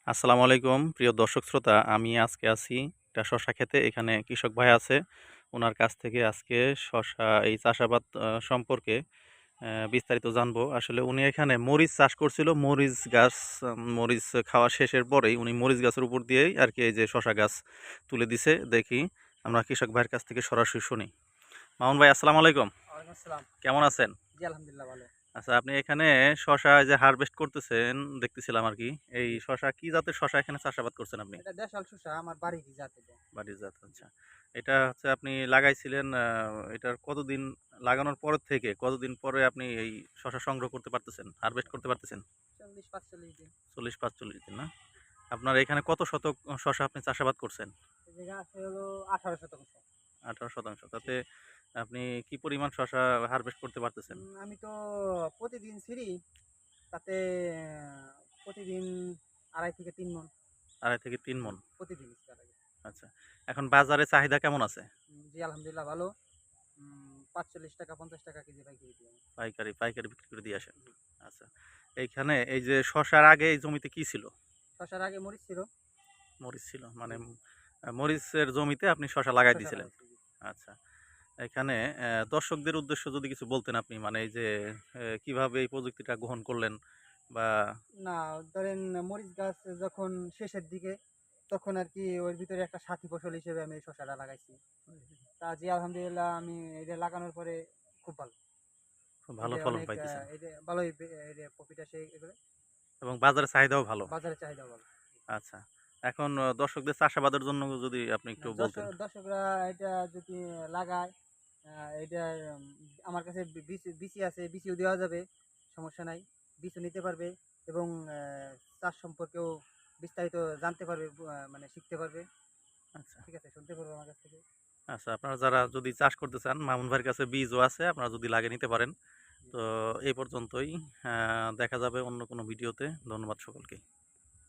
আসসালামু আলাইকুম প্রিয় দর্শক শ্রোতা। আমি আজকে আছি একটা শশা ক্ষেতে। এখানে কৃষক ভাই আছে। উনার কাছ থেকে আজকে শশা এই চাষাবাদ সম্পর্কে বিস্তারিত জানবো। আসলে উনি এখানে মরিচ চাষ করছিল। মরিচ গাছ মরিচ খাওয়া শেষের পরেই উনি মরিচ গাছের উপর দিয়েই আরকি এই যে শশা গাছ তুলে দিছে। দেখি আমরা কৃষক ভাইয়ের কাছ থেকে সরাসরি শুনি। মামুন ভাই আসসালামু আলাইকুম। ওয়ালাইকুম আসসালাম। কেমন আছেন? জি, আলহামদুলিল্লাহ ভালো। আচ্ছা, আপনি এখানে শশা এই যে হারভেস্ট করতেছেন দেখতেছিলাম আরকি। এই জি। শশা কি জাতের শশা এখানে চাষাবাদ করছেন আপনি? এটা দেশাল শসা আমার বাড়িরই জাত এটা। বাড়ির জাত, জি। আচ্ছা। এটা হচ্ছে আপনি লাগাইছিলেন এটার কতদিন লাগানোর পর থেকে কতদিন পরে আপনি এই শশা সংগ্রহ করতে পারতেছেন? হারভেস্ট করতে পারতেছেন? ৪০-৪৫ দিন। ৪০-৪৫ দিন না? আপনার এখানে কত শতক শশা আপনি চাষাবাদ করছেন? এই জায়গা আছে হলো ১৮ শতাংশ। ১৮% জি। তাতে আপনি কি পরিমাণ শশা হারভেস্ট করতে পারতেছেন? আমি তো প্রতিদিন ছিঁড়ি, তাতে প্রতিদিন ২.৫ থেকে ৩ মণ। ২.৫ থেকে ৩ জি, মণ। প্রতিদিনই ছিঁড়া লাগে। আচ্ছা। এখন বাজারে চাহিদা কেমন আছে? জি, আলহামদুলিল্লাহ ভালো। ৳৪৫ ৳৫০ কেজি পাইকারি দিই আমি। পাইকারি বিক্রি করে দিয়ে আসেন। জি। আচ্ছা। এইখানে এই যে শশার আগে এই জমিতে কি ছিল? শসার আগে মরিচ ছিল। মরিচ ছিল। জি, মানে মরিচের জমিতে আপনি শশা লাগাই শসা দিয়েছিলেন। লাগাইছি। জি। আচ্ছা। এখানে দর্শকদের উদ্দেশ্যে যদি কিছু বলতেন আপনি মানে এই যে কিভাবে এই প্রযুক্তিটা গ্রহণ করলেন বা না, ধরেন মরিচ গাছ যখন শেষের দিকে, তখন আরকি ওর ভিতরে একটা সাথী ফসল হিসেবে আমি এই শসাটা লাগাইছি। তা জি, আলহামদুলিল্লাহ আমি এটা লাগানোর পরে খুব ভালো। খুব ভালো এটা ফলন অনেক পাইতেছেন এটা ভালোই এটা প্রফিট আসে এগুলো। এবং বাজারে চাহিদাও ভালো। বাজারে চাহিদা ভালো। আচ্ছা। এখন দর্শকদের চাষাবাদের জন্য যদি আপনি না, একটু বলতেন। দর্শকরা এটা যদি লাগায়, এটার আমার কাছে বিচি আছে, বিচিও দেওয়া যাবে। সমস্যা নাই। বিচও নিতে পারবে এবং চাষ সম্পর্কেও বিস্তারিত জানতে পারবে, মানে শিখতে পারবে। আচ্ছা। ঠিক আছে? শুনতে পারবে আমার কাছ থেকে। আচ্ছা, আপনারা যারা যদি চাষ করতে চান মামুন ভাইয়ের কাছে বীজও আছে। আপনারা যদি লাগিয়ে নিতে পারেন। জি। তো এই পর্যন্তই। দেখা যাবে অন্য কোনো ভিডিওতে। ধন্যবাদ সকলকে।